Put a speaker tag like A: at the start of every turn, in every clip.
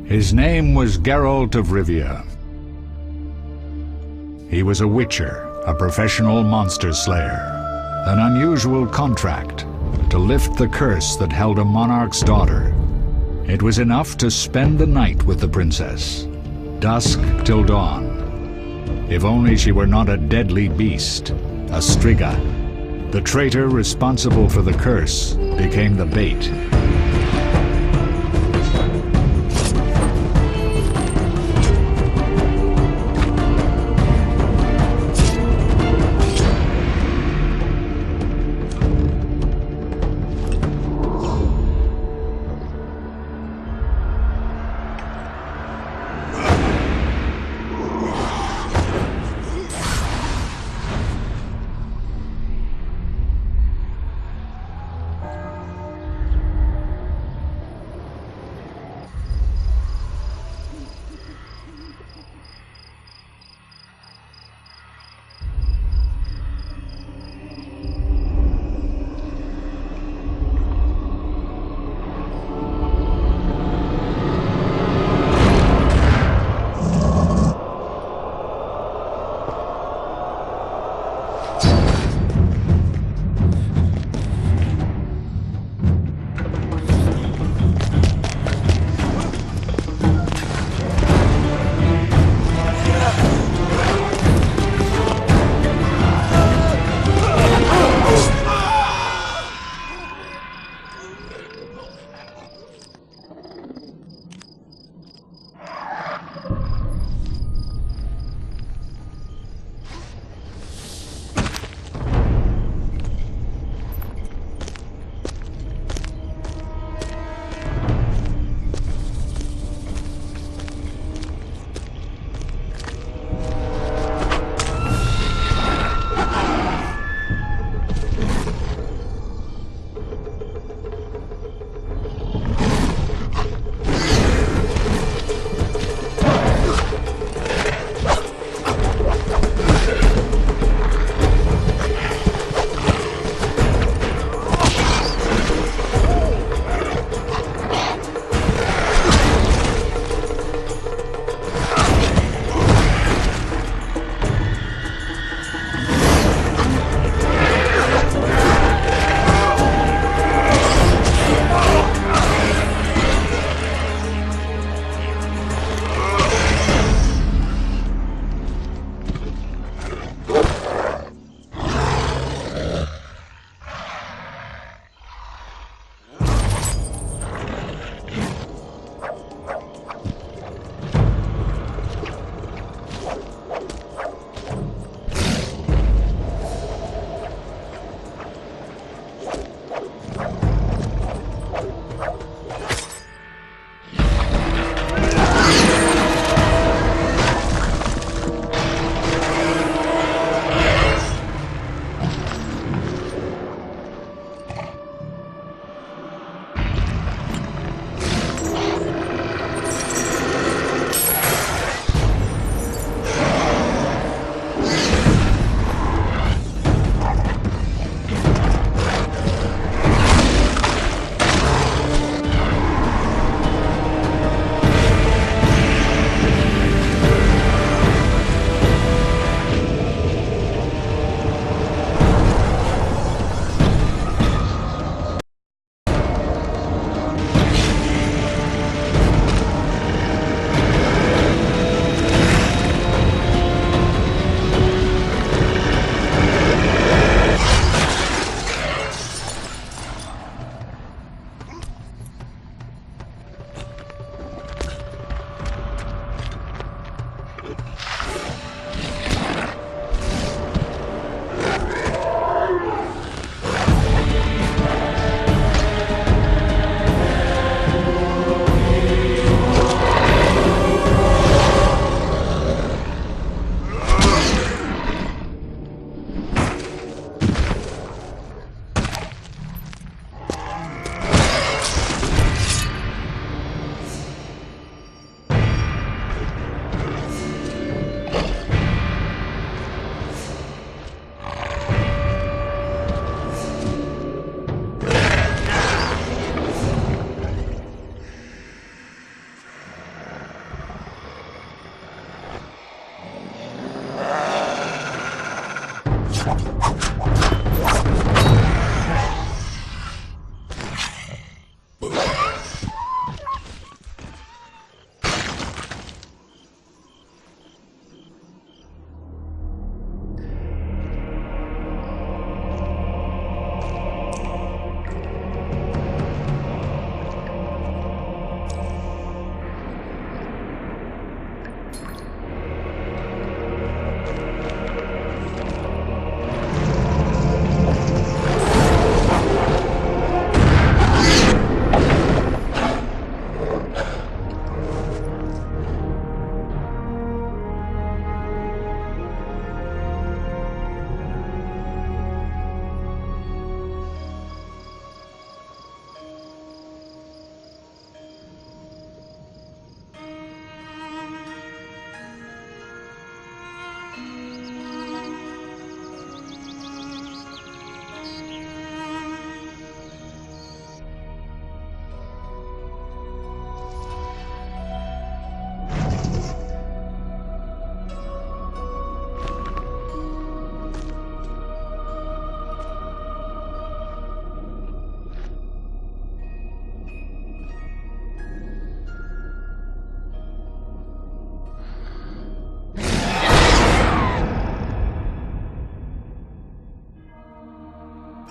A: His name was Geralt of Rivia. He was a witcher, a professional monster slayer. An unusual contract to lift the curse that held a monarch's daughter. It was enough to spend the night with the princess, dusk till dawn. If only she were not a deadly beast, a striga. The traitor responsible for the curse became the bait.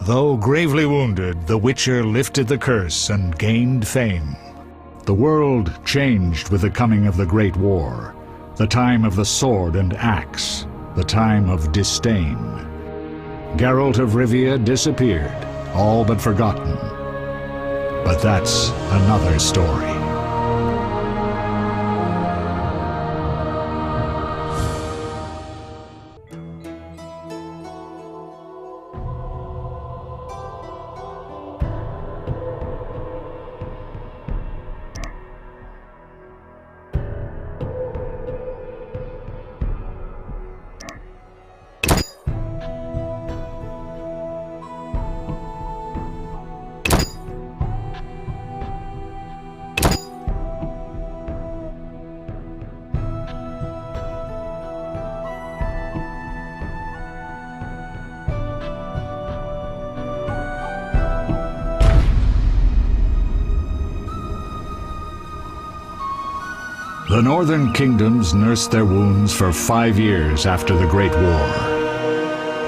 A: Though gravely wounded, the Witcher lifted the curse and gained fame. The world changed with the coming of the Great War, the time of the sword and axe, the time of disdain. Geralt of Rivia disappeared, all but forgotten. But that's another story. The northern kingdoms nursed their wounds for 5 years after the Great War.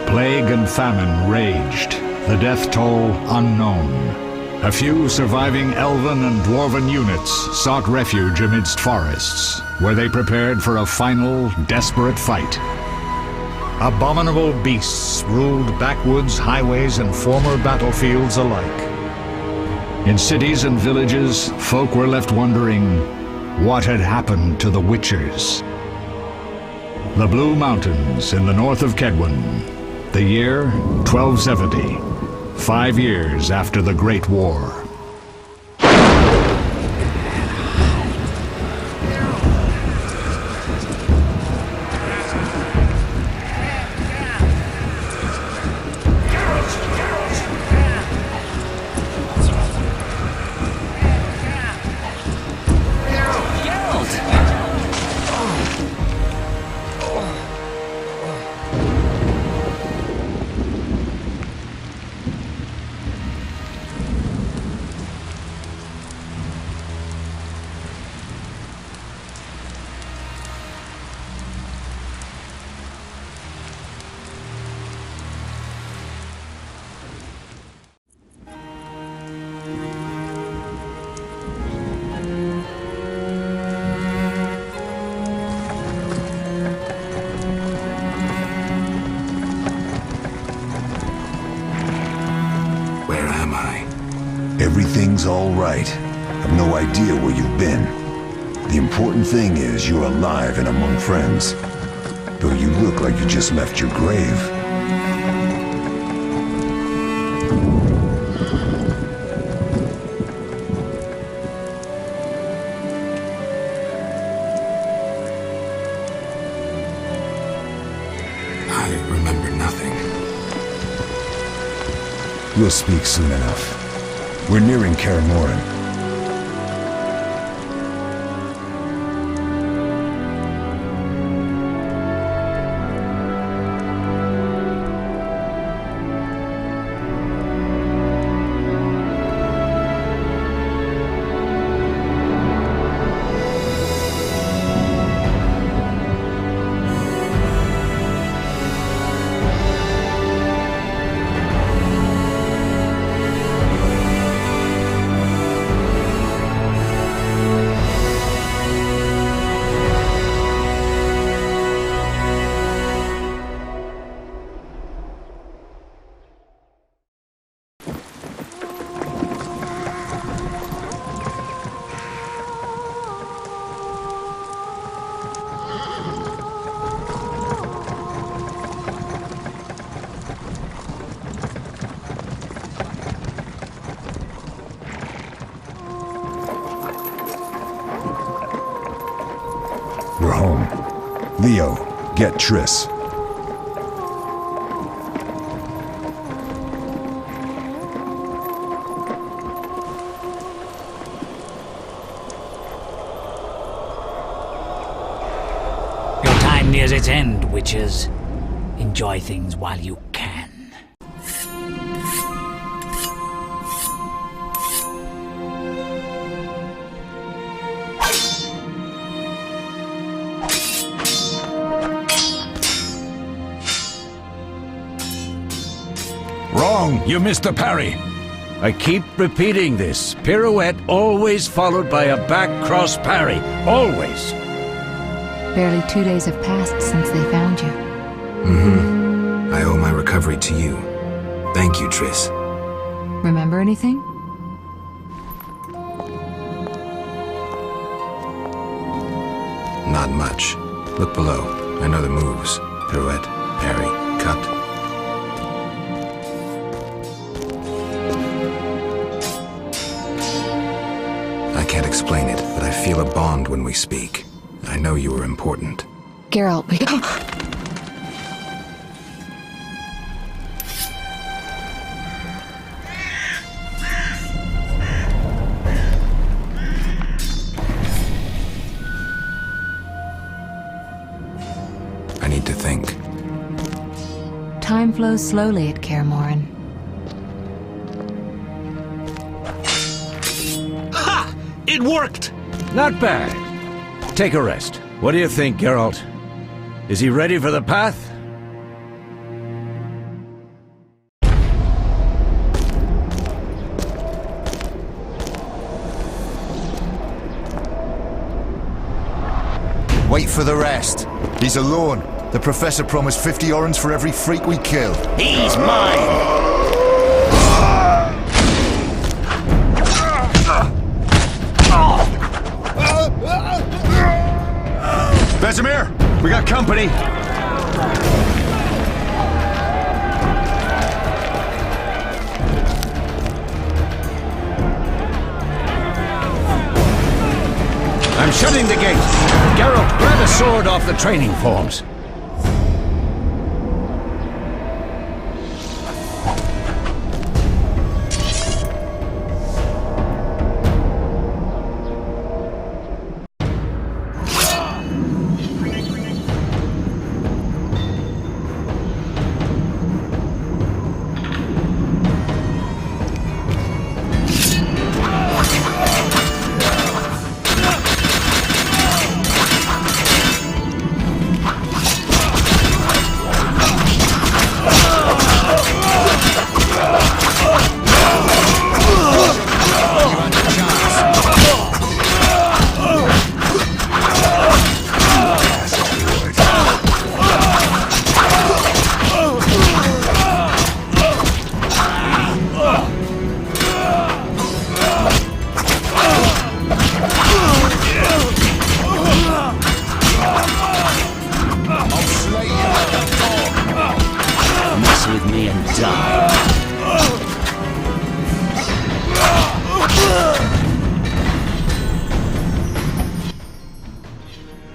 A: Plague and famine raged, the death toll unknown. A few surviving elven and dwarven units sought refuge amidst forests, where they prepared for a final, desperate fight. Abominable beasts ruled backwoods, highways, and former battlefields alike. In cities and villages, folk were left wondering, what had happened to the Witchers? The Blue Mountains in the north of Kedwen. The year 1270, 5 years after the Great War.
B: Everything's all right. I've no idea where you've been. The important thing is you're alive and among friends. Though you look like you just left your grave.
C: I remember nothing.
B: We'll speak soon enough. We're nearing Karamoran. We're home. Leo, get Triss.
D: Your time nears its end, witches. Enjoy things while you can.
B: Wrong wrong.
E: You missed the parry. I keep repeating this. Pirouette always followed by a back cross parry. Always.
F: Barely 2 days have passed since they found you.
C: I owe my recovery to you. Thank you, Triss.
F: Remember anything?
C: Not much. Look below. I know the moves. Pirouette, parry, cut. I can't explain it, but I feel a bond when we speak. I know you are important.
F: Geralt, we...
C: I need to think.
F: Time flows slowly at Kaer Morhen.
E: Ha! It worked! Not bad. Take a rest. What do you think, Geralt? Is he ready for the path?
B: Wait for the rest. He's alone. The Professor promised 50 orens for every freak we kill.
E: He's mine!
B: Vesemir, we got company.
E: I'm shutting the gate. Geralt, grab a sword off the training forms.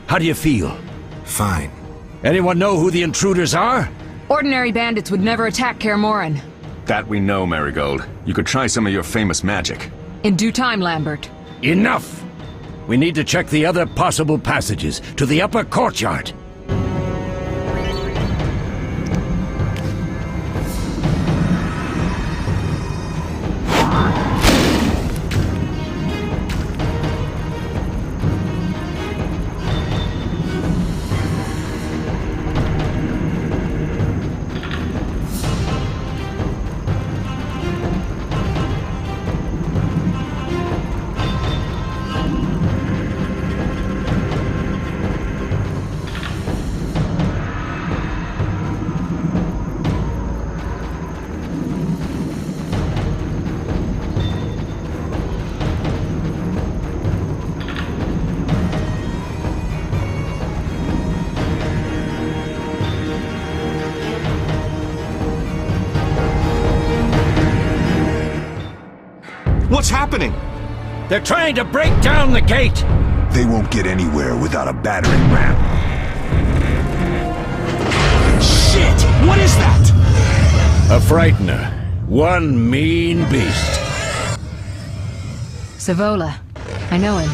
E: How do you feel?
C: Fine.
E: Anyone know who the intruders are?
F: Ordinary bandits would never attack Kaer Morhen.
G: That we know, Marigold. You could try some of your famous magic.
F: In due time, Lambert.
E: Enough! We need to check the other possible passages to the upper courtyard.
G: What's happening?
E: They're trying to break down the gate!
B: They won't get anywhere without a battering ram.
G: Shit! What is that?
E: A frightener. One mean beast.
F: Savola. I know him.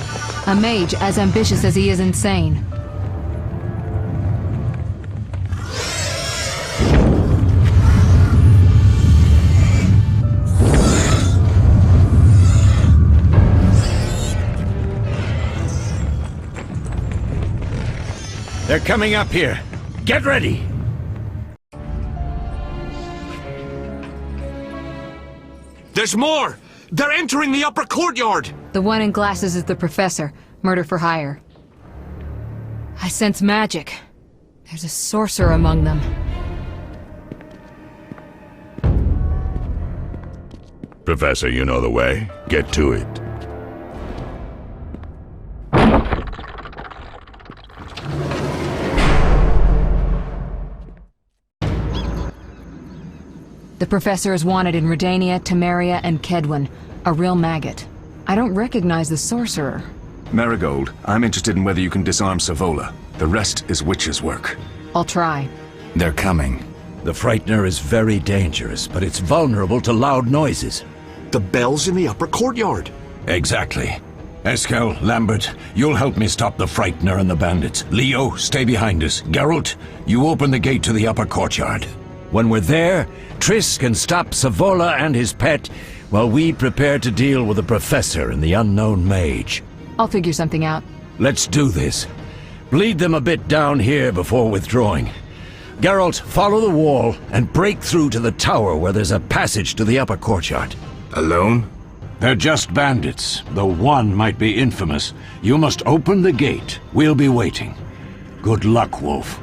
F: A mage as ambitious as he is insane.
E: They're coming up here. Get ready!
G: There's more! They're entering the upper courtyard!
F: The one in glasses is the professor. Murder for hire. I sense magic. There's a sorcerer among them.
H: Professor, you know the way. Get to it.
F: The professor is wanted in Redania, Temeria, and Kedwin. A real maggot. I don't recognize the sorcerer.
G: Marigold, I'm interested in whether you can disarm Savola. The rest is witch's work.
F: I'll try.
C: They're coming.
E: The Frightener is very dangerous, but it's vulnerable to loud noises.
I: The bell's in the upper courtyard.
E: Exactly. Eskel, Lambert, you'll help me stop the Frightener and the bandits. Leo, stay behind us. Geralt, you open the gate to the upper courtyard. When we're there, Triss can stop Savola and his pet while we prepare to deal with the Professor and the unknown mage.
F: I'll figure something out.
E: Let's do this. Bleed them a bit down here before withdrawing. Geralt, follow the wall and break through to the tower where there's a passage to the upper courtyard.
C: Alone?
E: They're just bandits, though one might be infamous. You must open the gate. We'll be waiting. Good luck, Wolf.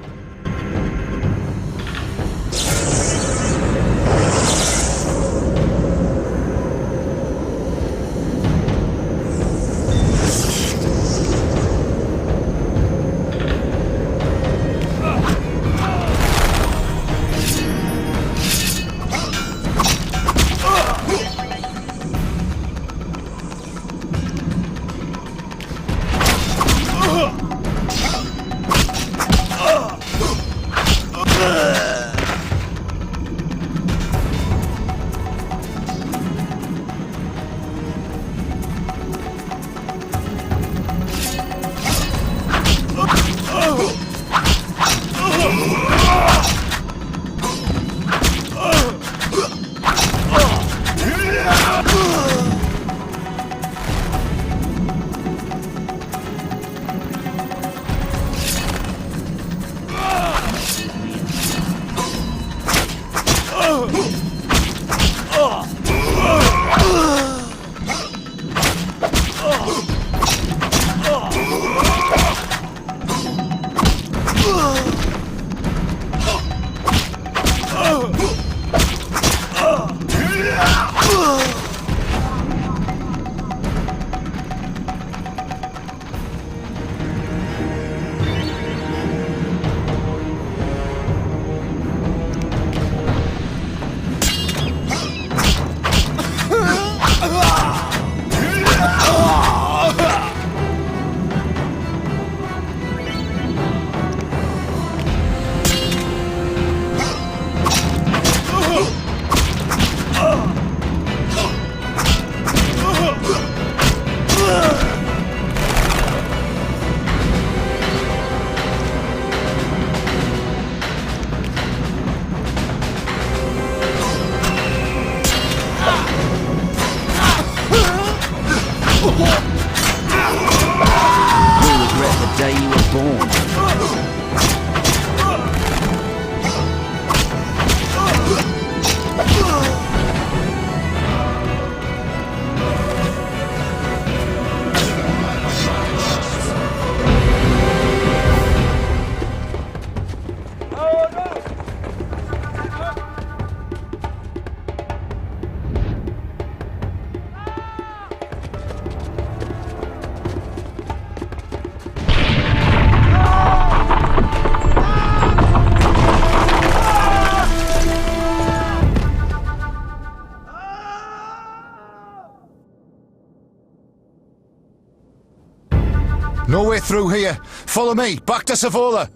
B: No way through here. Follow me. Back to Savola.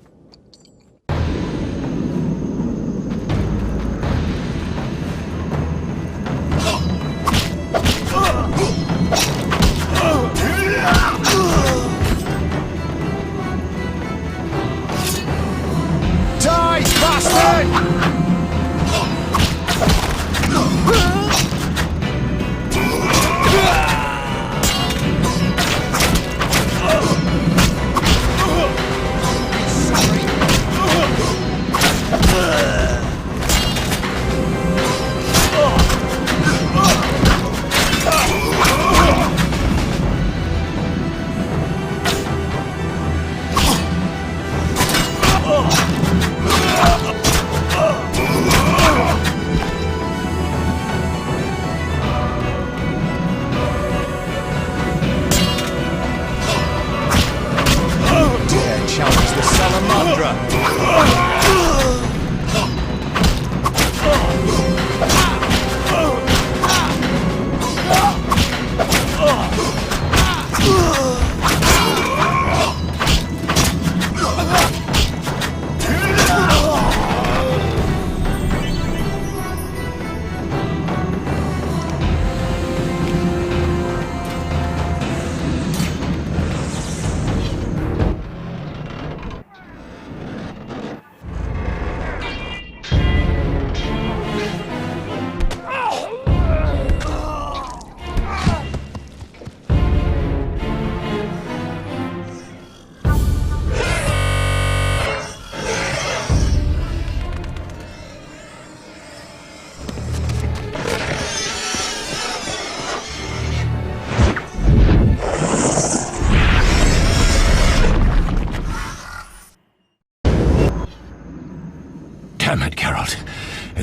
B: Die, bastard!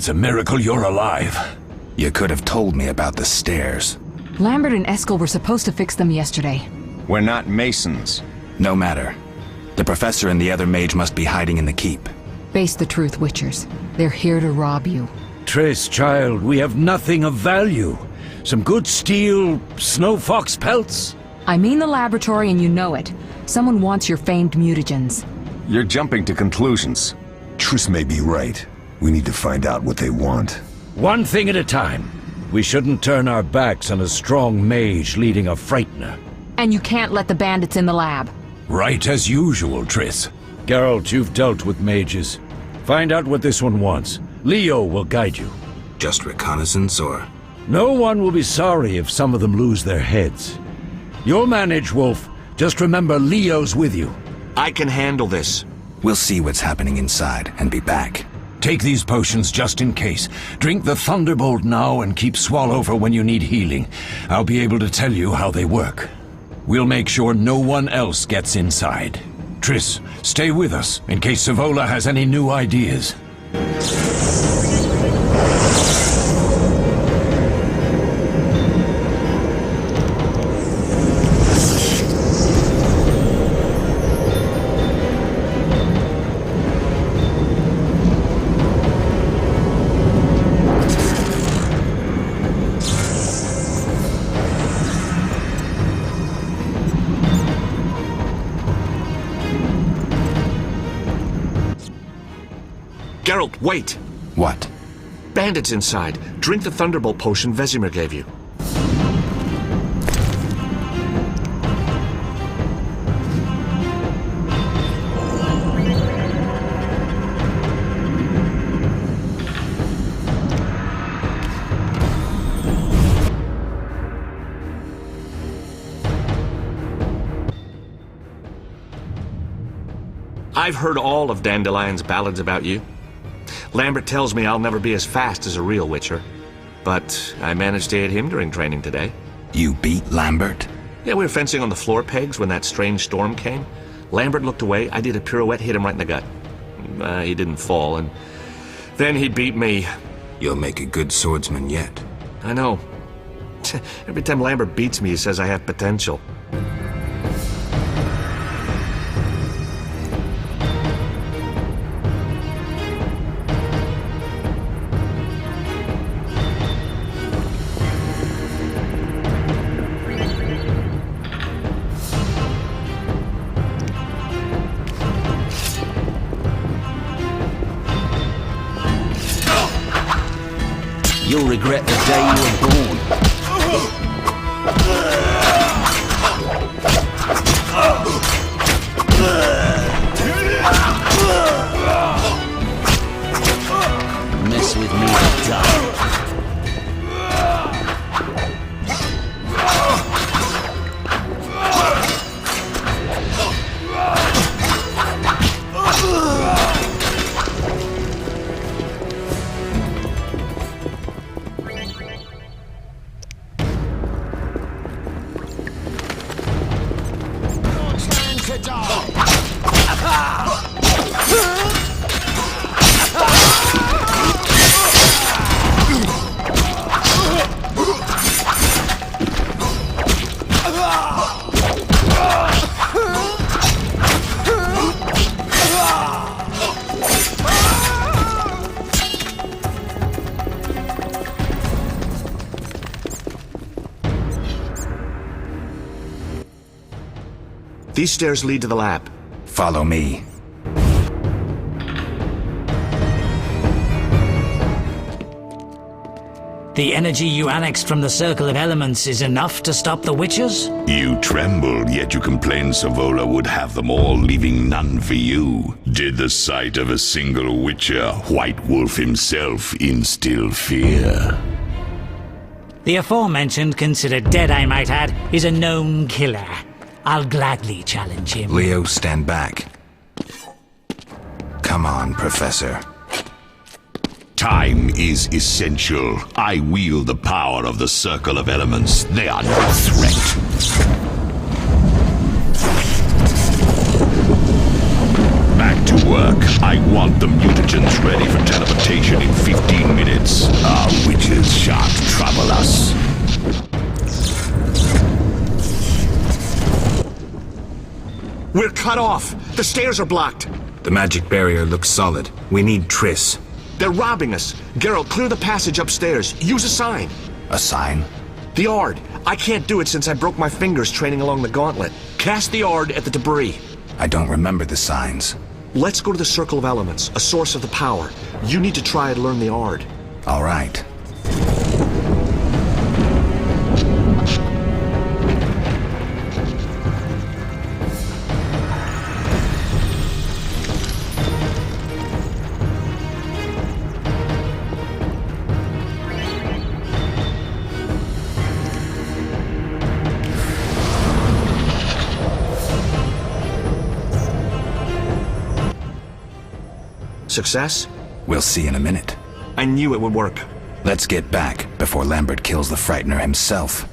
E: It's a miracle you're alive.
C: You could have told me about the stairs.
F: Lambert and Eskel were supposed to fix them yesterday.
G: We're not masons.
C: No matter. The professor and the other mage must be hiding in the keep.
F: Face the truth, Witchers. They're here to rob you.
E: Triss, child, we have nothing of value. Some good steel snow fox pelts?
F: I mean the laboratory and you know it. Someone wants your famed mutagens.
G: You're jumping to conclusions.
B: Triss may be right. We need to find out what they want.
E: One thing at a time. We shouldn't turn our backs on a strong mage leading a frightener.
F: And you can't let the bandits in the lab.
E: Right as usual, Triss. Geralt, you've dealt with mages. Find out what this one wants. Leo will guide you.
C: Just reconnaissance, or...?
E: No one will be sorry if some of them lose their heads. You'll manage, Wolf. Just remember Leo's with you.
I: I can handle this.
C: We'll see what's happening inside and be back.
E: Take these potions just in case. Drink the Thunderbolt now and keep Swallow for when you need healing. I'll be able to tell you how they work. We'll make sure no one else gets inside. Triss, stay with us in case Savola has any new ideas.
I: Geralt, wait!
C: What?
I: Bandits inside. Drink the Thunderbolt potion Vesemir gave you. I've heard all of Dandelion's ballads about you. Lambert tells me I'll never be as fast as a real Witcher. But I managed to hit him during training today.
C: You beat Lambert?
I: Yeah, we were fencing on the floor pegs when that strange storm came. Lambert looked away, I did a pirouette, hit him right in the gut. He didn't fall, and then he beat me.
C: You'll make a good swordsman yet.
I: I know. Every time Lambert beats me, he says I have potential.
J: You'll regret the day you were born. Mess with me, die.
I: These stairs lead to the lab.
C: Follow me.
D: The energy you annexed from the Circle of Elements is enough to stop the Witchers?
H: You trembled, yet you complained Savola would have them all, leaving none for you. Did the sight of a single Witcher, White Wolf himself, instill fear?
D: The aforementioned, considered dead I might add, is a known killer. I'll gladly challenge him.
C: Leo, stand back. Come on, Professor.
H: Time is essential. I wield the power of the Circle of Elements. They are no threat. Back to work. I want the mutagens ready for teleportation in 15 minutes. Our witches shan't trouble us.
I: We're cut off. The stairs are blocked.
C: The magic barrier looks solid. We need Triss.
I: They're robbing us. Geralt, clear the passage upstairs. Use a sign.
C: A sign?
I: The Ard. I can't do it since I broke my fingers training along the gauntlet. Cast the Ard at the debris.
C: I don't remember the signs.
I: Let's go to the Circle of Elements, a source of the power. You need to try and learn the Ard.
C: All right.
I: Success?
C: We'll see in a minute.
I: I knew it would work.
C: Let's get back before Lambert kills the Frightener himself.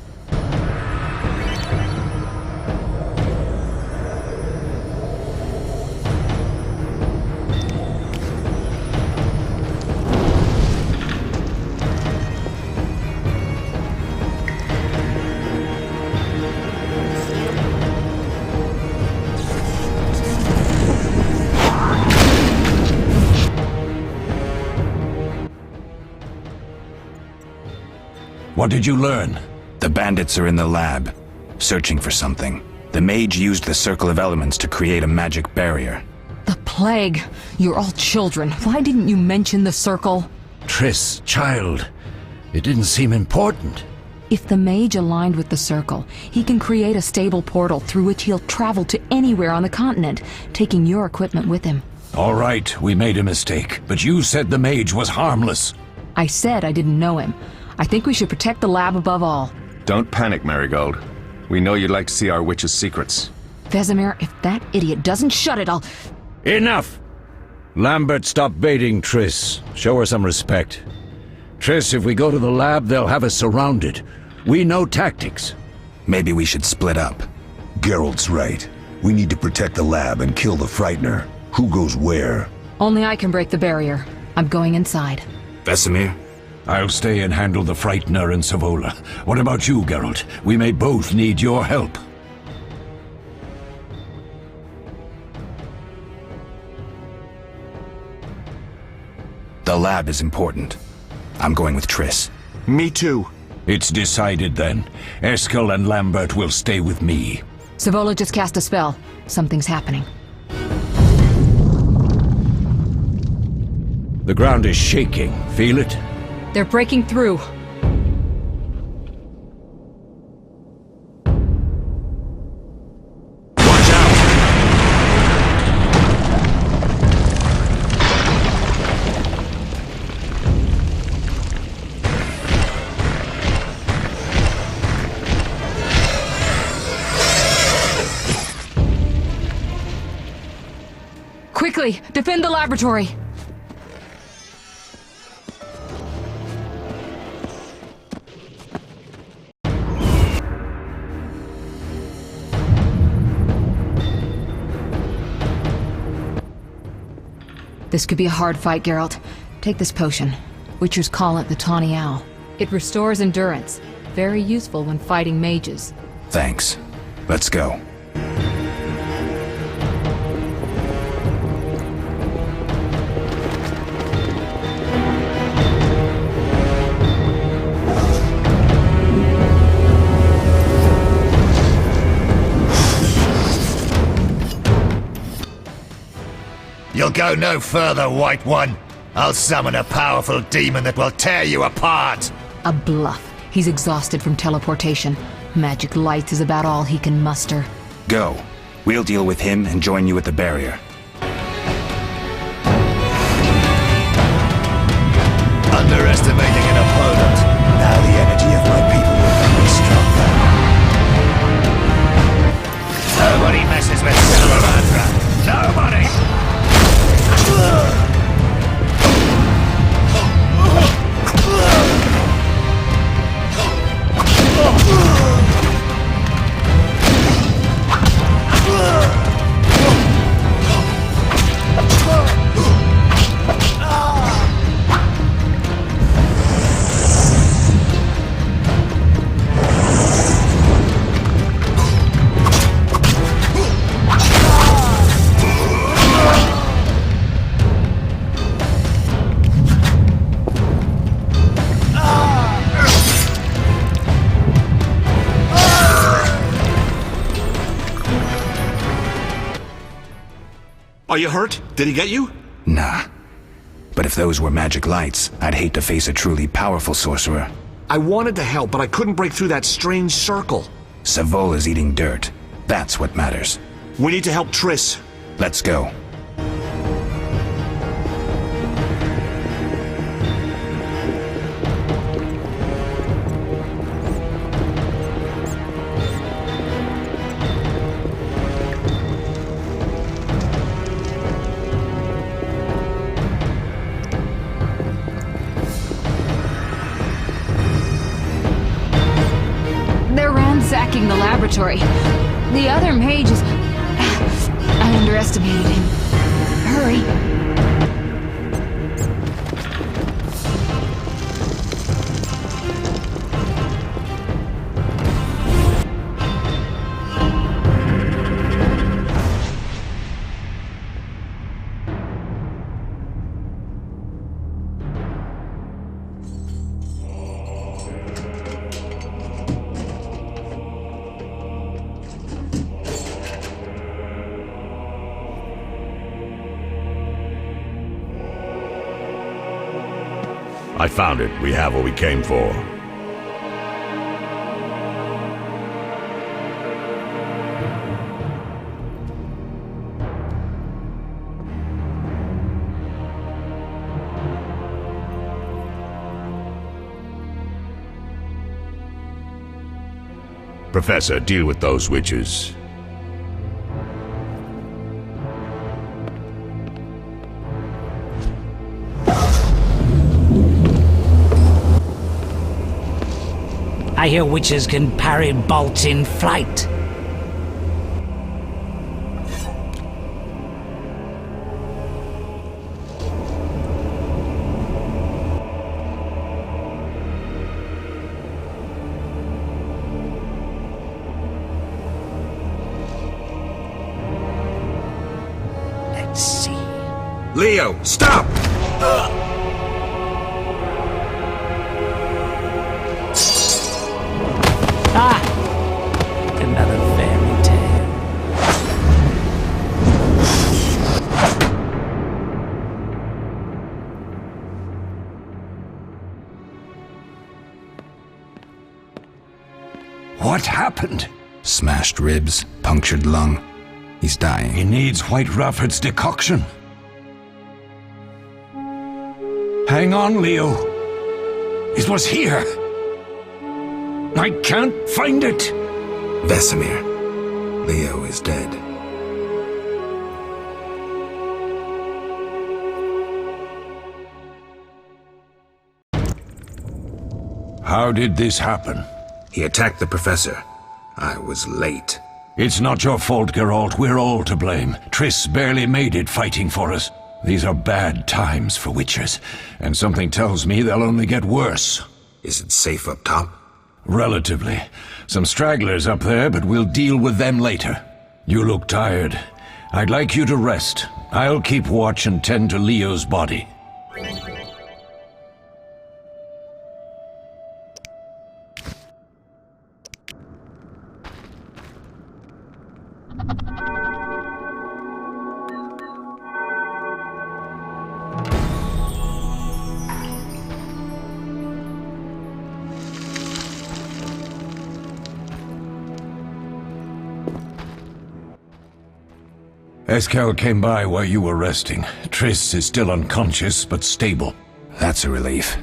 E: What did you learn?
C: The bandits are in the lab, searching for something. The mage used the Circle of Elements to create a magic barrier.
F: The plague. You're all children. Why didn't you mention the circle?
E: Triss, child. It didn't seem important.
F: If the mage aligned with the circle, he can create a stable portal through which he'll travel to anywhere on the continent, taking your equipment with him.
E: All right, we made a mistake, but you said the mage was harmless.
F: I said I didn't know him. I think we should protect the lab above all.
G: Don't panic, Marigold. We know you'd like to see our witch's secrets.
F: Vesemir, if that idiot doesn't shut it, I'll...
E: Enough! Lambert, stop baiting Triss. Show her some respect. Triss, if we go to the lab, they'll have us surrounded. We know tactics.
C: Maybe we should split up.
B: Geralt's right. We need to protect the lab and kill the Frightener. Who goes where?
F: Only I can break the barrier. I'm going inside.
C: Vesemir?
E: I'll stay and handle the Frightener and Savola. What about you, Geralt? We may both need your help.
C: The lab is important. I'm going with Triss.
I: Me too.
E: It's decided then. Eskel and Lambert will stay with me.
F: Savola just cast a spell. Something's happening.
E: The ground is shaking. Feel it?
F: They're breaking through.
E: Watch out!
F: Quickly, defend the laboratory. This could be a hard fight, Geralt. Take this potion. Witchers call it the Tawny Owl. It restores endurance. Very useful when fighting mages.
C: Thanks. Let's go.
K: You'll go no further, White One. I'll summon a powerful demon that will tear you apart.
F: A bluff. He's exhausted from teleportation. Magic light is about all he can muster.
C: Go. We'll deal with him and join you at the barrier.
K: Underestimating an opponent. Now the energy of my people will make me stronger. Nobody messes with Salamandra. Nobody!
I: Are you hurt? Did he get you?
C: Nah. But if those were magic lights, I'd hate to face a truly powerful sorcerer.
I: I wanted to help, but I couldn't break through that strange circle.
C: Savola's eating dirt. That's what matters.
I: We need to help Triss.
C: Let's go.
F: They're ransacking the laboratory. The other mage is... I underestimated him. Hurry.
H: I found it. We have what we came for. Professor, deal with those witches.
D: I hear witches can parry bolts in flight. Let's see.
E: Leo, stop!
D: Ah! Another fairy tale.
E: What happened?
C: Smashed ribs, punctured lung. He's dying.
E: He needs White Rafford's decoction. Hang on, Leo. It was here. I can't find it.
C: Vesemir. Leo is dead.
E: How did this happen?
C: He attacked the professor. I was late.
E: It's not your fault, Geralt. We're all to blame. Triss barely made it fighting for us. These are bad times for witchers, and something tells me they'll only get worse.
C: Is it safe up top?
E: Relatively. Some stragglers up there, but we'll deal with them later. You look tired. I'd like you to rest. I'll keep watch and tend to Leo's body. Eskel came by while you were resting. Triss is still unconscious, but stable.
C: That's a relief.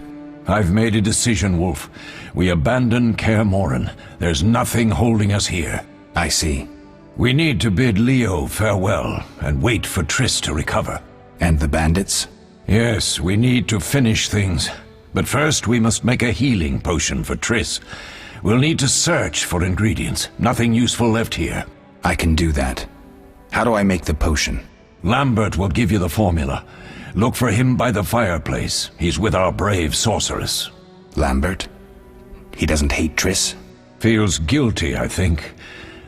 E: I've made a decision, Wolf. We abandon Kaer Morhen. There's nothing holding us here.
C: I see.
E: We need to bid Leo farewell and wait for Triss to recover.
C: And the bandits?
E: Yes, we need to finish things. But first we must make a healing potion for Triss. We'll need to search for ingredients. Nothing useful left here.
C: I can do that. How do I make the potion?
E: Lambert will give you the formula. Look for him by the fireplace. He's with our brave sorceress.
C: Lambert? He doesn't hate Triss?
E: Feels guilty, I think.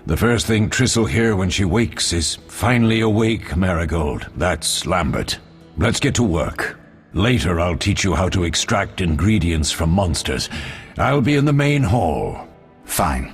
E: The first thing Triss will hear when she wakes is, "Finally awake, Marigold." That's Lambert. Let's get to work. Later I'll teach you how to extract ingredients from monsters. I'll be in the main hall.
C: Fine.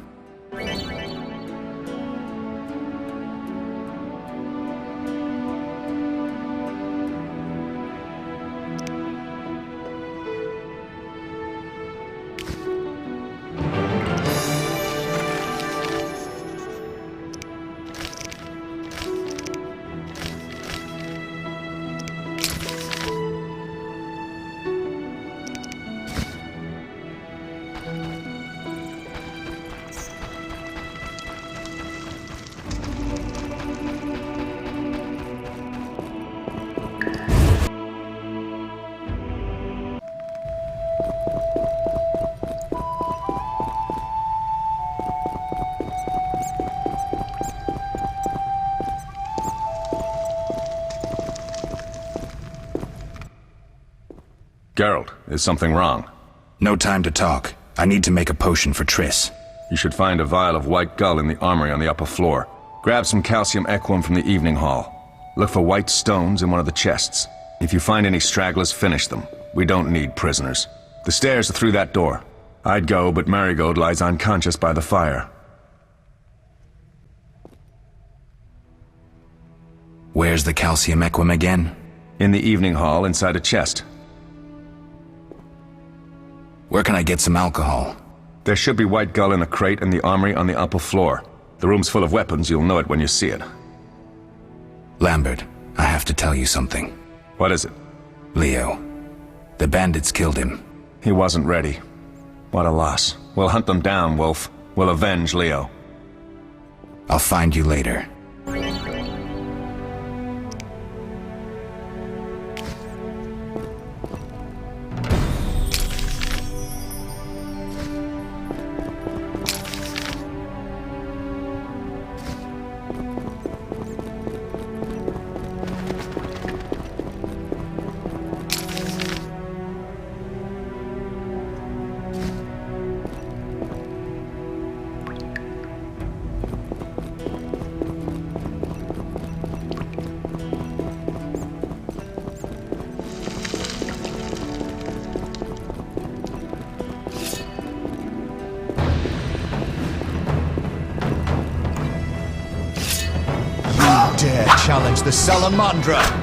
G: Geralt, is something wrong?
C: No time to talk. I need to make a potion for Triss.
G: You should find a vial of white gull in the armory on the upper floor. Grab some calcium equum from the evening hall. Look for white stones in one of the chests. If you find any stragglers, finish them. We don't need prisoners. The stairs are through that door. I'd go, but Marigold lies unconscious by the fire.
C: Where's the calcium equum again?
G: In the evening hall, inside a chest.
C: Where can I get some alcohol?
G: There should be white gull in a crate in the armory on the upper floor. The room's full of weapons, you'll know it when you see it.
C: Lambert, I have to tell you something.
G: What is it?
C: Leo. The bandits killed him.
G: He wasn't ready. What a loss. We'll hunt them down, Wolf. We'll avenge Leo.
C: I'll find you later.
K: Dare challenge the Salamandra!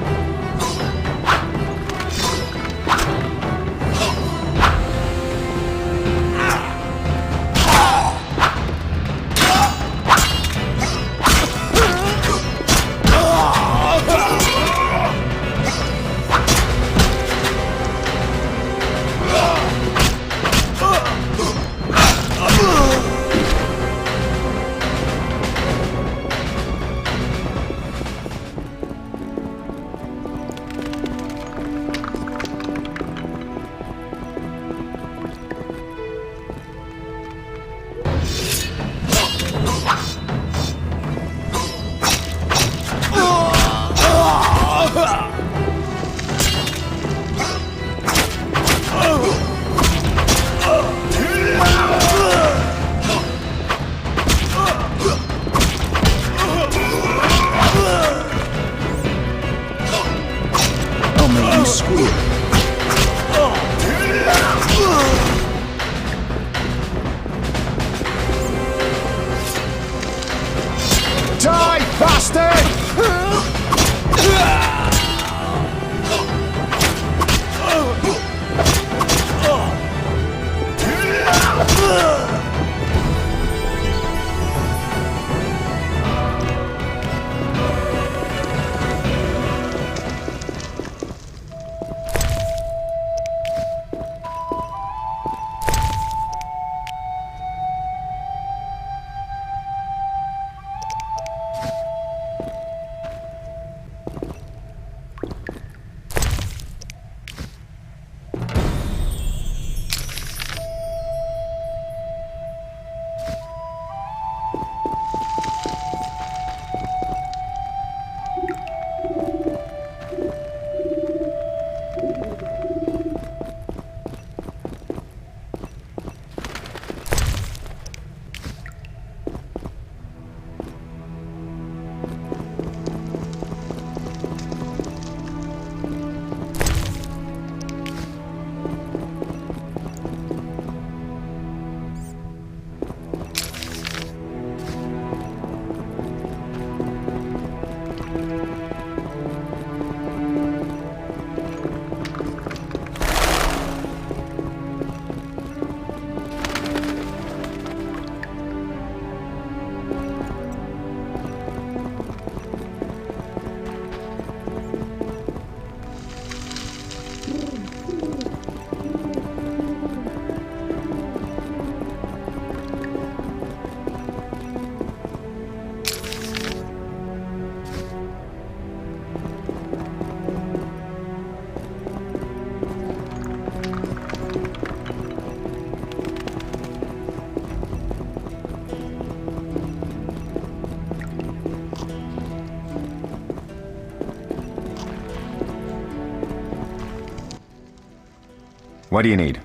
K: Die, bastard!
G: What do you need?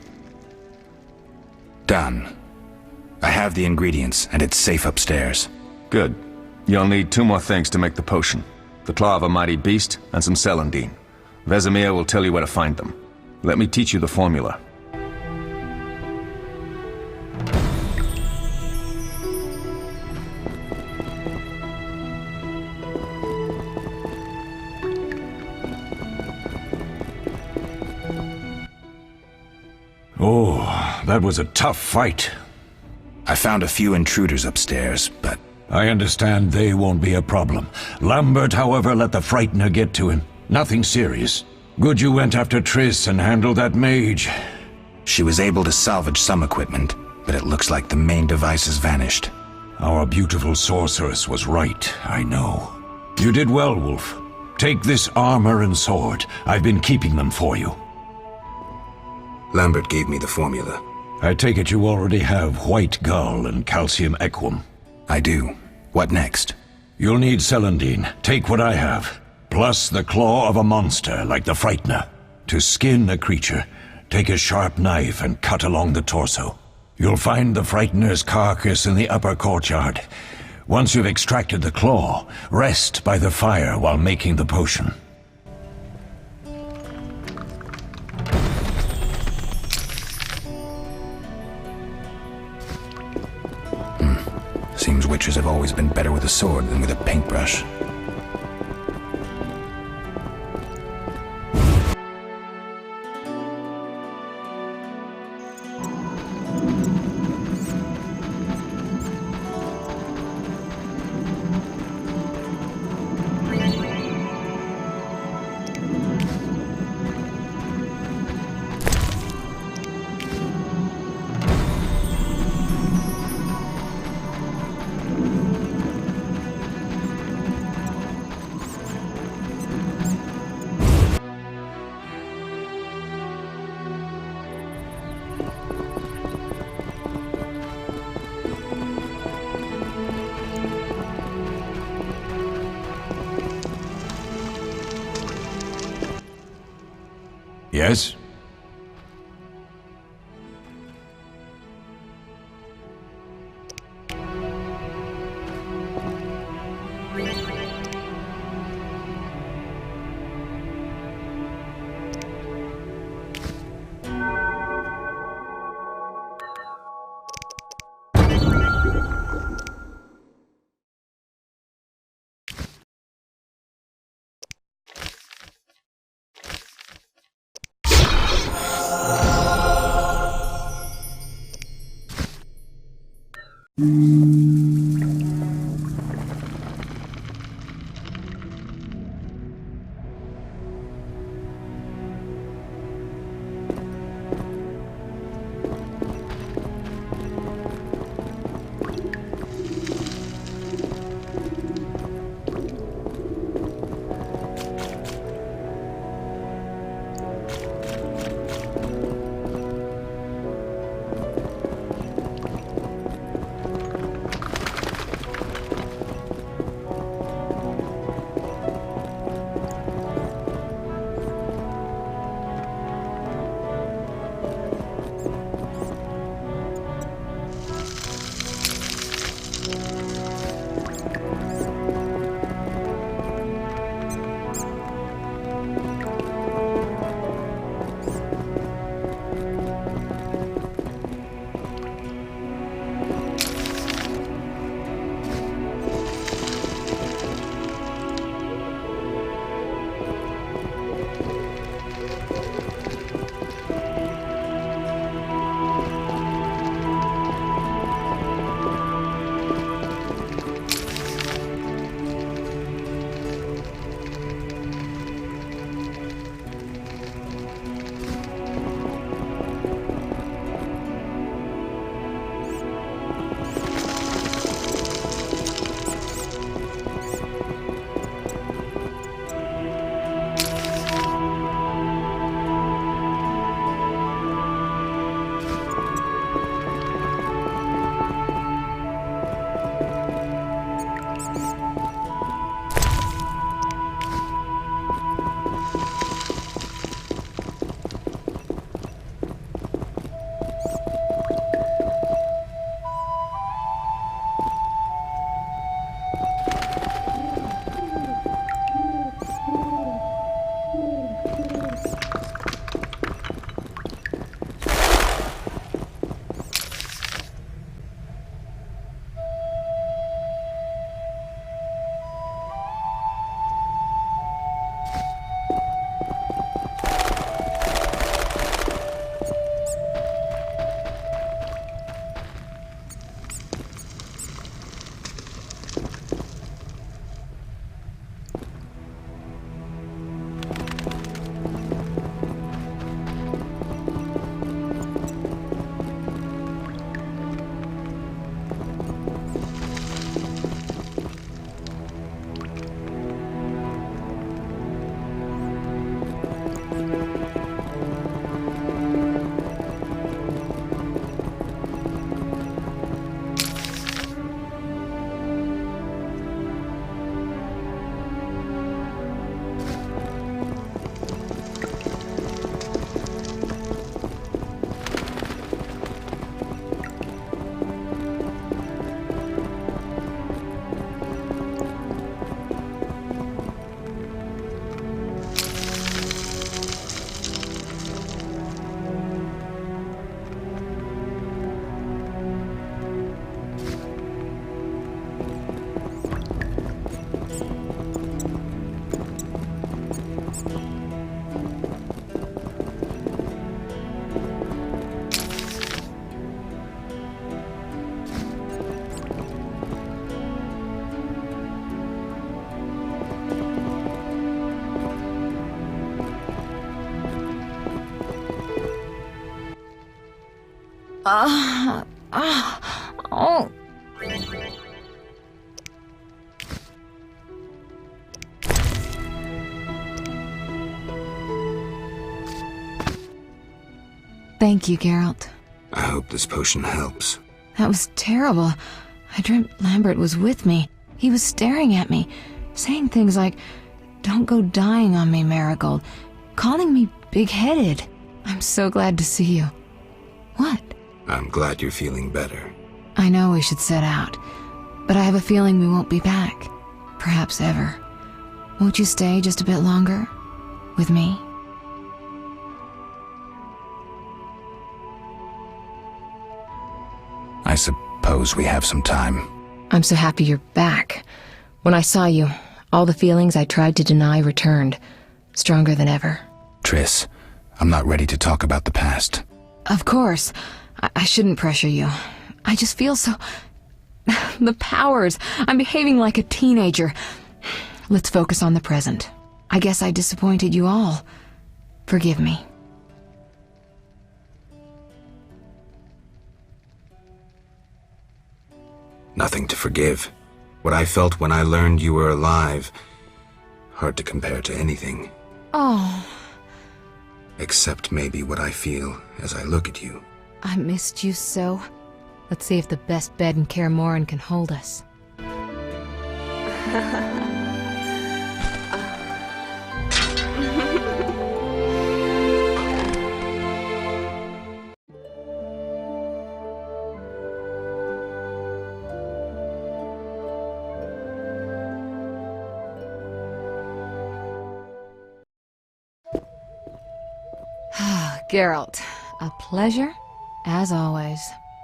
C: Done. I have the ingredients, and it's safe upstairs.
G: Good. You'll need 2 more things to make the potion. The claw of a mighty beast, and some celandine. Vesemir will tell you where to find them. Let me teach you the formula.
E: Oh, that was a tough fight.
C: I found a few intruders upstairs, but...
E: I understand they won't be a problem. Lambert, however, let the Frightener get to him. Nothing serious. Good you went after Triss and handled that mage.
C: She was able to salvage some equipment, but it looks like the main device has vanished.
E: Our beautiful sorceress was right, I know. You did well, Wolf. Take this armor and sword. I've been keeping them for you.
C: Lambert gave me the formula.
E: I take it you already have white gull and calcium equum.
C: I do. What next?
E: You'll need celandine. Take what I have. Plus the claw of a monster like the Frightener. To skin a creature, take a sharp knife and cut along the torso. You'll find the Frightener's carcass in the upper courtyard. Once you've extracted the claw, rest by the fire while making the potion.
C: Seems witchers have always been better with a sword than with a paintbrush.
E: Yes?
F: Oh. Thank you, Geralt.
C: I hope this potion helps.
F: That was terrible. I dreamt Lambert was with me. He was staring at me, saying things like, "Don't go dying on me, Marigold," calling me big-headed. I'm so glad to see you. What?
C: I'm glad you're feeling better.
F: I know we should set out, but I have a feeling we won't be back. Perhaps ever. Won't you stay just a bit longer? With me?
C: I suppose we have some time.
F: I'm so happy you're back. When I saw you, all the feelings I tried to deny returned, stronger than ever.
C: Triss, I'm not ready to talk about the past.
F: Of course. I shouldn't pressure you. I just feel so... The powers. I'm behaving like a teenager. Let's focus on the present. I guess I disappointed you all. Forgive me.
C: Nothing to forgive. What I felt when I learned you were alive, hard to compare to anything.
F: Oh,
C: Except maybe what I feel as I look at you.
F: I missed you so. Let's see if the best bed in Kaer Morhen can hold us. Geralt, a pleasure, as always.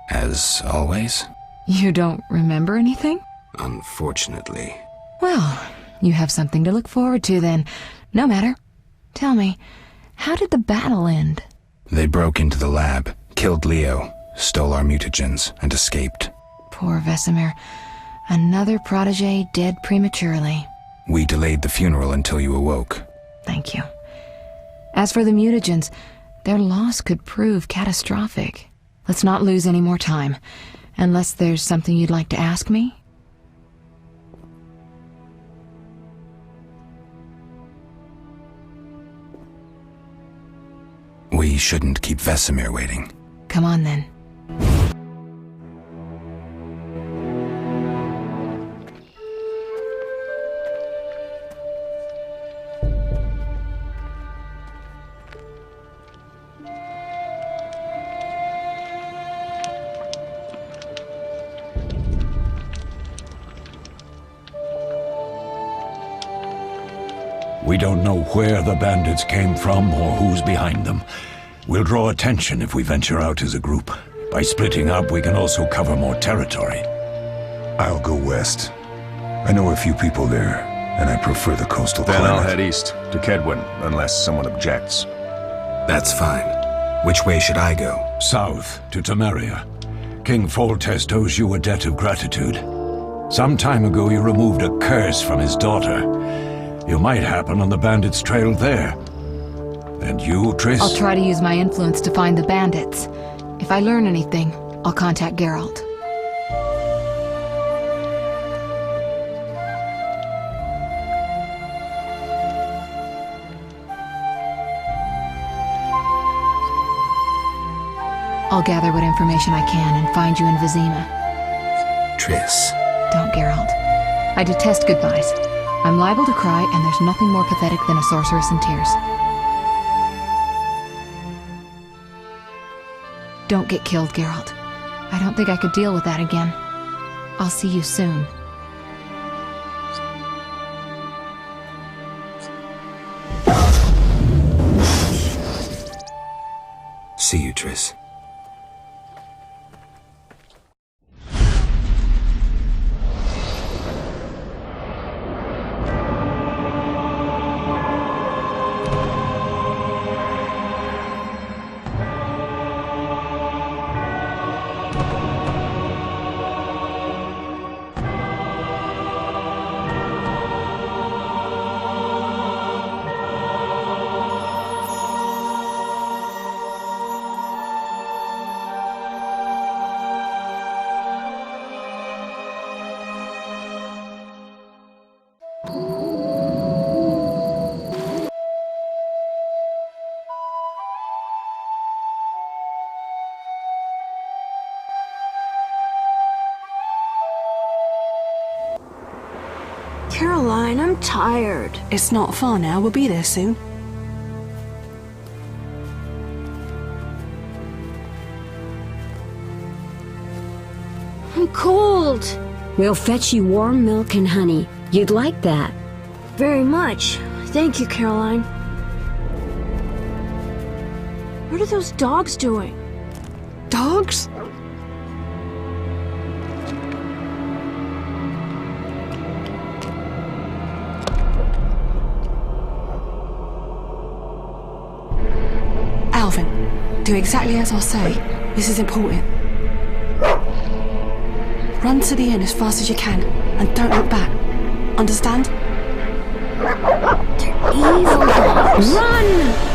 C: As always?
F: You don't remember anything?
C: Unfortunately.
F: Well, you have something to look forward to then. No matter. Tell me, how did the battle end?
C: They broke into the lab, killed Leo, stole our mutagens, and escaped.
F: Poor Vesemir. Another protege dead prematurely.
C: We delayed the funeral until you awoke.
F: Thank you. As for the mutagens, their loss could prove catastrophic. Let's not lose any more time. Unless there's something you'd like to ask me?
C: We shouldn't keep Vesemir waiting.
F: Come on then.
E: We don't know where the bandits came from or who's behind them. We'll draw attention if we venture out as a group. By splitting up, we can also cover more territory.
B: I'll go west. I know a few people there, and I prefer the coastal
G: Then
B: climate.
G: I'll head east, to Kedwin, unless someone objects.
C: That's fine. Which way should I go?
E: South, to Temeria. King Foltest owes you a debt of gratitude. Some time ago you removed a curse from his daughter. You might happen on the bandits' trail there. And you, Triss?
F: I'll try to use my influence to find the bandits. If I learn anything, I'll contact Geralt. I'll gather what information I can and find you in Vizima.
C: Triss.
F: Don't, Geralt. I detest goodbyes. I'm liable to cry, and there's nothing more pathetic than a sorceress in tears. Don't get killed, Geralt. I don't think I could deal with that again. I'll see you soon.
C: See you, Triss.
L: Caroline, I'm tired.
M: It's not far now. We'll be there soon.
L: I'm cold.
N: We'll fetch you warm milk and honey. You'd like that.
L: Very much. Thank you, Caroline. What are those dogs doing?
M: Dogs? Alvin, do exactly as I say. This is important. Run to the inn as fast as you can, and don't look back. Understand?
L: They're evil dogs.
N: Run!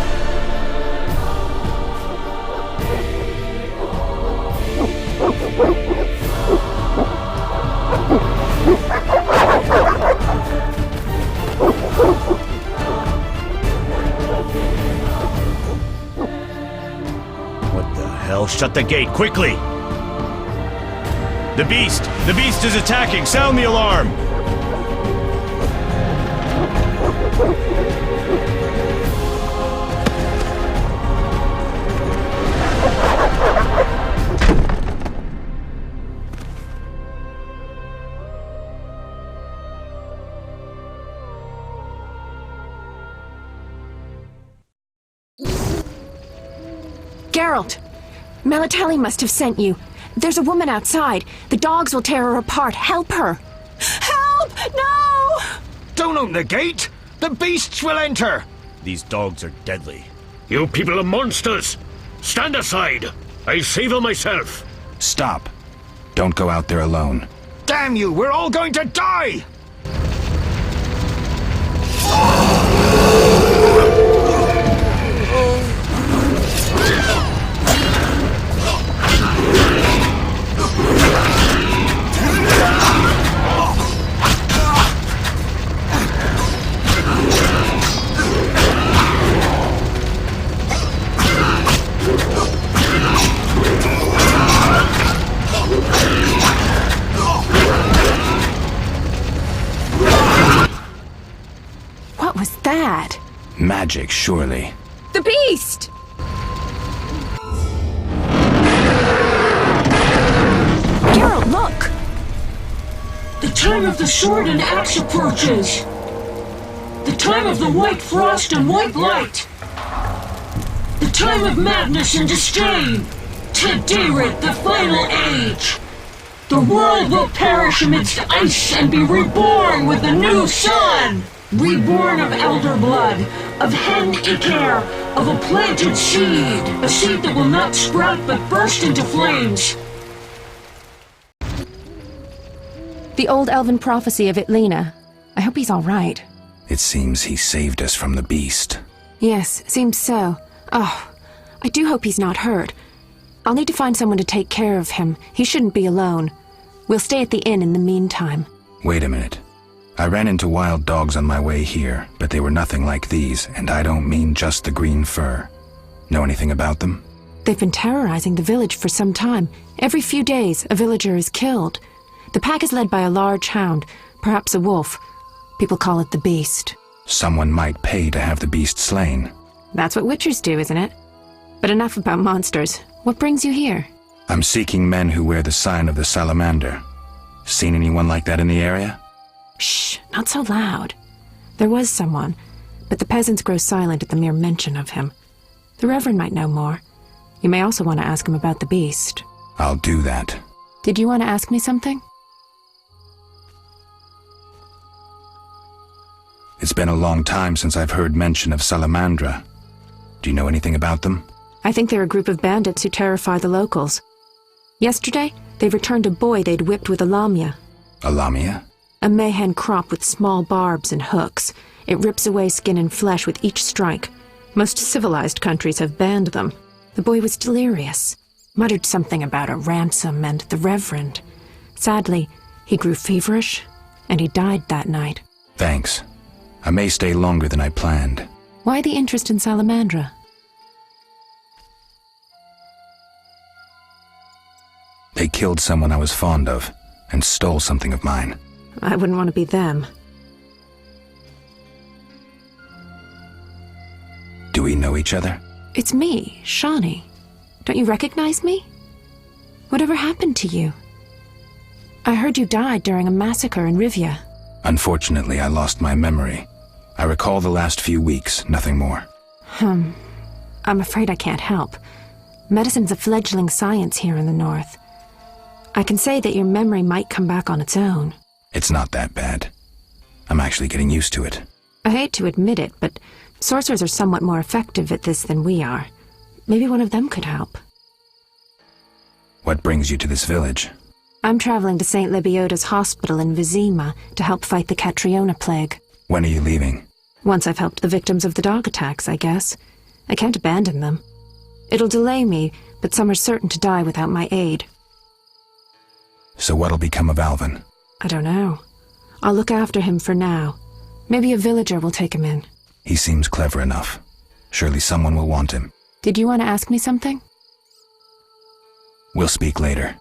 K: What the hell? Shut the gate, quickly! The beast! The beast is attacking! Sound the alarm!
M: Geralt! Melitele must have sent you. There's a woman outside. The dogs will tear her apart. Help her! Help! No!
K: Don't open the gate! The beasts will enter! These dogs are deadly.
O: You people are monsters! Stand aside! I'll save her myself!
C: Stop. Don't go out there alone.
K: Damn you! We're all going to die!
M: What was that?
C: Magic, surely.
M: The beast! Geralt, look!
O: The time of the sword and axe approaches! The time of the white frost and white light! The time of madness and disdain! Tedirit, the final age! The world will perish amidst ice and be reborn with the new sun! Reborn of elder blood, of hen Icaire, of a planted seed, a seed that will not sprout but burst into flames.
M: The old elven prophecy of Itlena. I hope he's all right.
C: It seems he saved us from the beast.
M: Yes, seems so. Oh, I do hope he's not hurt. I'll need to find someone to take care of him. He shouldn't be alone. We'll stay at the inn in the meantime.
C: Wait a minute. I ran into wild dogs on my way here, but they were nothing like these, and I don't mean just the green fur. Know anything about them?
M: They've been terrorizing the village for some time. Every few days, a villager is killed. The pack is led by a large hound, perhaps a wolf. People call it the beast.
C: Someone might pay to have the beast slain.
M: That's what witchers do, isn't it? But enough about monsters. What brings you here?
C: I'm seeking men who wear the sign of the salamander. Seen anyone like that in the area?
M: Shh, not so loud. There was someone, but the peasants grow silent at the mere mention of him. The Reverend might know more. You may also want to ask him about the beast.
C: I'll do that.
M: Did you want to ask me something?
C: It's been a long time since I've heard mention of Salamandra. Do you know anything about them?
M: I think they're a group of bandits who terrify the locals. Yesterday, they returned a boy they'd whipped with a lamia.
C: A lamia?
M: A mayhen crop with small barbs and hooks. It rips away skin and flesh with each strike. Most civilized countries have banned them. The boy was delirious, muttered something about a ransom and the Reverend. Sadly, he grew feverish, and he died that night.
C: Thanks. I may stay longer than I planned.
M: Why the interest in Salamandra?
C: They killed someone I was fond of, and stole something of mine.
M: I wouldn't want to be them.
C: know each other?
M: It's me, Shawnee. Don't you recognize me? Whatever happened to you? I heard you died during a massacre in Rivia.
C: Unfortunately, I lost my memory. I recall the last few weeks, nothing more.
M: I'm afraid I can't help. Medicine's a fledgling science here in the North. I can say that your memory might come back on its own.
C: It's not that bad. I'm actually getting used to it.
M: I hate to admit it, but sorcerers are somewhat more effective at this than we are. Maybe one of them could help.
C: What brings you to this village?
M: I'm traveling to St. Lebioda's hospital in Vizima to help fight the Catriona plague.
C: When are you leaving?
M: Once I've helped the victims of the dog attacks, I guess. I can't abandon them. It'll delay me, but some are certain to die without my aid.
C: So what'll become of Alvin?
M: I don't know. I'll look after him for now. Maybe a villager will take him in.
C: He seems clever enough. Surely someone will want him.
M: Did you want to ask me something?
C: We'll speak later.